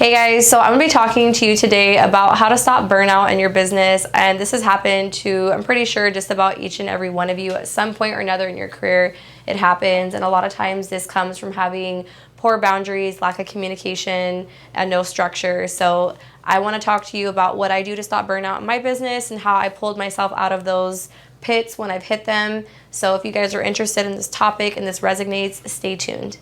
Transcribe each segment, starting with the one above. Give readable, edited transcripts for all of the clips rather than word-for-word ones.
Hey guys, so I'm gonna be talking to you today about how to stop burnout in your business, and this has happened to, I'm pretty sure, just about each and every one of you at some point or another in your career. It happens, and a lot of times this comes from having poor boundaries, lack of communication, and no structure. So I want to talk to you about what I do to stop burnout in my business and how I pulled myself out of those pits when I've hit them. So if you guys are interested in this topic and this resonates, stay tuned.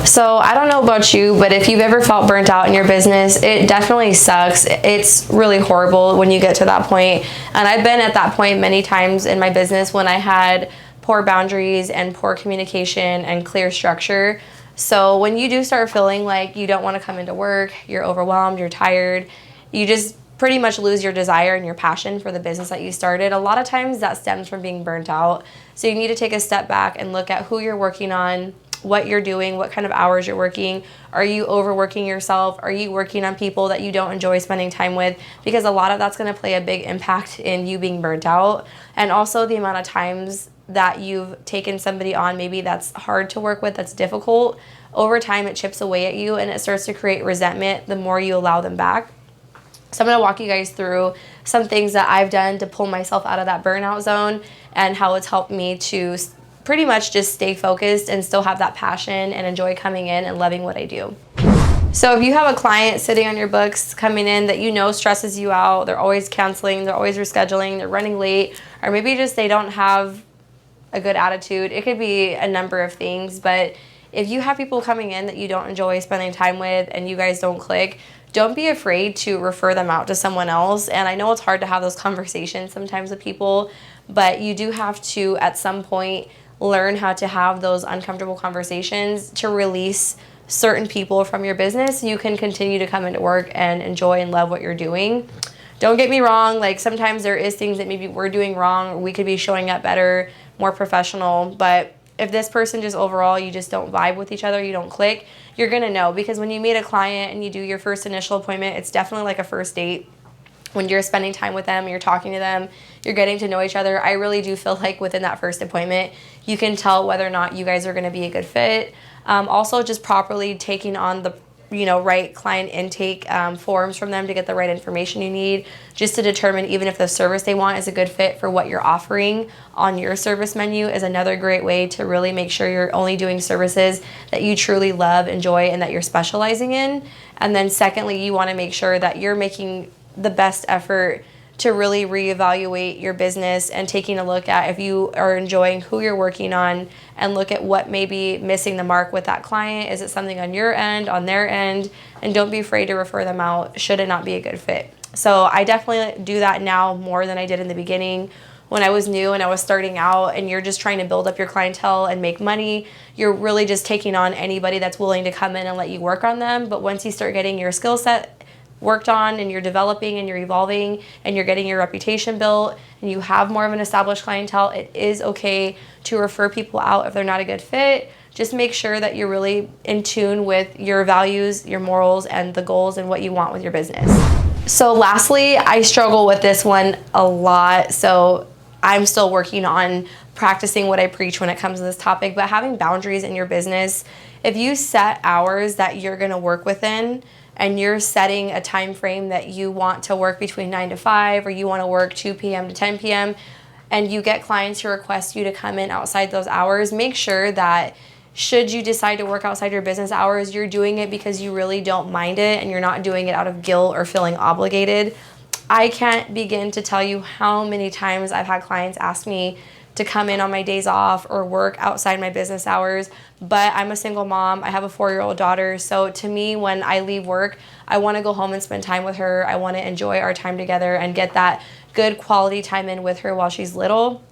So I don't know about you, but if you've ever felt burnt out in your business, it definitely sucks. It's really horrible when you get to that point. And I've been at that point many times in my business when I had poor boundaries and poor communication and clear structure. So when you do start feeling like you don't want to come into work, you're overwhelmed, you're tired, you just pretty much lose your desire and your passion for the business that you started. A lot of times that stems from being burnt out. So you need to take a step back and look at who you're working on, what you're doing, what kind of hours you're working. Are you overworking yourself? Are you working on people that you don't enjoy spending time with? Because a lot of that's going to play a big impact in you being burnt out. And also the amount of times that you've taken somebody on, maybe that's hard to work with, that's difficult. Over time, it chips away at you and it starts to create resentment the more you allow them back. So I'm going to walk you guys through some things that I've done to pull myself out of that burnout zone and how it's helped me to pretty much just stay focused and still have that passion and enjoy coming in and loving what I do. So if you have a client sitting on your books coming in that you know stresses you out, they're always canceling, they're always rescheduling, they're running late, or maybe just they don't have a good attitude. It could be a number of things, but if you have people coming in that you don't enjoy spending time with and you guys don't click, don't be afraid to refer them out to someone else. And I know it's hard to have those conversations sometimes with people, but you do have to, at some point, learn how to have those uncomfortable conversations to release certain people from your business. You can continue to come into work and enjoy and love what you're doing. Don't get me wrong, like sometimes there is things that maybe we're doing wrong. We could be showing up better, more professional, but if this person just overall, you just don't vibe with each other, you don't click, you're gonna know, because when you meet a client and you do your first initial appointment, it's definitely like a first date. When you're spending time with them, you're talking to them, you're getting to know each other. I really do feel like within that first appointment, you can tell whether or not you guys are going to be a good fit. Also, just properly taking on the right client intake forms from them to get the right information you need, just to determine even if the service they want is a good fit for what you're offering on your service menu is another great way to really make sure you're only doing services that you truly love, enjoy, and that you're specializing in. And then secondly, you want to make sure that you're making the best effort to really reevaluate your business and taking a look at if you are enjoying who you're working on and look at what may be missing the mark with that client. Is it something on your end, on their end? And don't be afraid to refer them out should it not be a good fit. So I definitely do that now more than I did in the beginning. When I was new and I was starting out and you're just trying to build up your clientele and make money, you're really just taking on anybody that's willing to come in and let you work on them. But once you start getting your skill set worked on and you're developing and you're evolving and you're getting your reputation built and you have more of an established clientele, it is okay to refer people out if they're not a good fit. Just make sure that you're really in tune with your values, your morals, and the goals and what you want with your business. So lastly, I struggle with this one a lot. So I'm still working on practicing what I preach when it comes to this topic, but having boundaries in your business, if you set hours that you're gonna work within, and you're setting a time frame that you want to work between 9 to 5 or you want to work 2 p.m. to 10 p.m. and you get clients who request you to come in outside those hours, make sure that should you decide to work outside your business hours, you're doing it because you really don't mind it and you're not doing it out of guilt or feeling obligated. I can't begin to tell you how many times I've had clients ask me to come in on my days off or work outside my business hours, but I'm a single mom. I have a 4-year-old daughter. So to me, when I leave work, I want to go home and spend time with her. I want to enjoy our time together and get that good quality time in with her while she's little.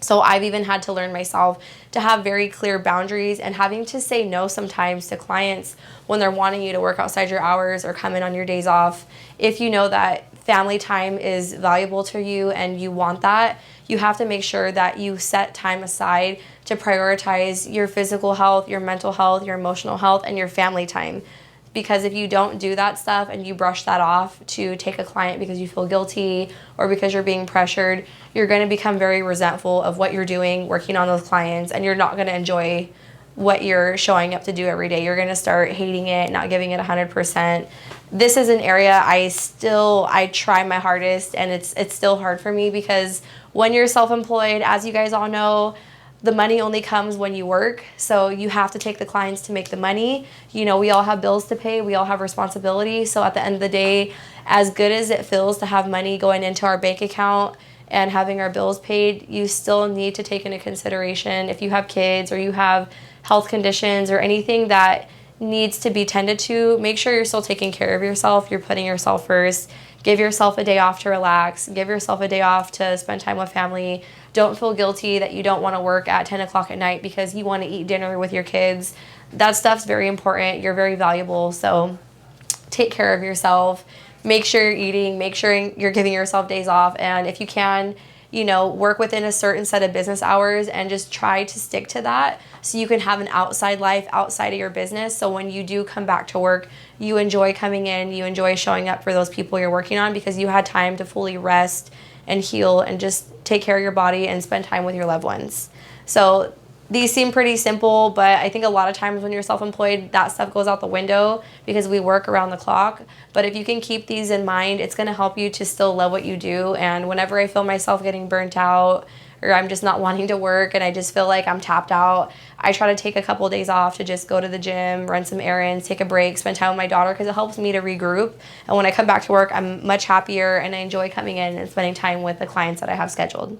So I've even had to learn myself to have very clear boundaries and having to say no sometimes to clients when they're wanting you to work outside your hours or come in on your days off. If you know that family time is valuable to you and you want that, you have to make sure that you set time aside to prioritize your physical health, your mental health, your emotional health, and your family time. Because if you don't do that stuff and you brush that off to take a client because you feel guilty or because you're being pressured, you're going to become very resentful of what you're doing, working on those clients, and you're not going to enjoy what you're showing up to do every day. You're going to start hating it, not giving it 100%. This is an area I try my hardest, and it's still hard for me because when you're self-employed, as you guys all know, the money only comes when you work. So you have to take the clients to make the money. You know, we all have bills to pay. We all have responsibility. So at the end of the day, as good as it feels to have money going into our bank account and having our bills paid, you still need to take into consideration if you have kids or you have health conditions or anything that needs to be tended to. Make sure you're still taking care of yourself. You're putting yourself first. Give yourself a day off to relax. Give yourself a day off to spend time with family. Don't feel guilty that you don't want to work at 10 o'clock at night because you want to eat dinner with your kids. That stuff's very important. You're very valuable. So take care of yourself. Make sure you're eating. Make sure you're giving yourself days off. And if you can, you know, work within a certain set of business hours and just try to stick to that so you can have an outside life outside of your business. So when you do come back to work, you enjoy coming in, you enjoy showing up for those people you're working on because you had time to fully rest and heal and just take care of your body and spend time with your loved ones. So these seem pretty simple, but I think a lot of times when you're self-employed, that stuff goes out the window because we work around the clock. But if you can keep these in mind, it's going to help you to still love what you do. And whenever I feel myself getting burnt out or I'm just not wanting to work and I just feel like I'm tapped out, I try to take a couple of days off to just go to the gym, run some errands, take a break, spend time with my daughter because it helps me to regroup. And when I come back to work, I'm much happier and I enjoy coming in and spending time with the clients that I have scheduled.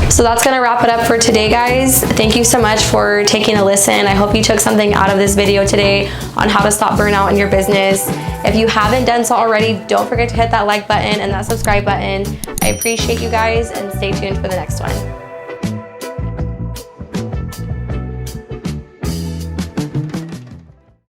So that's going to wrap it up for today, guys. Thank you so much for taking a listen. I hope you took something out of this video today on how to stop burnout in your business. If you haven't done so already, don't forget to hit that like button and that subscribe button. I appreciate you guys and stay tuned for the next one.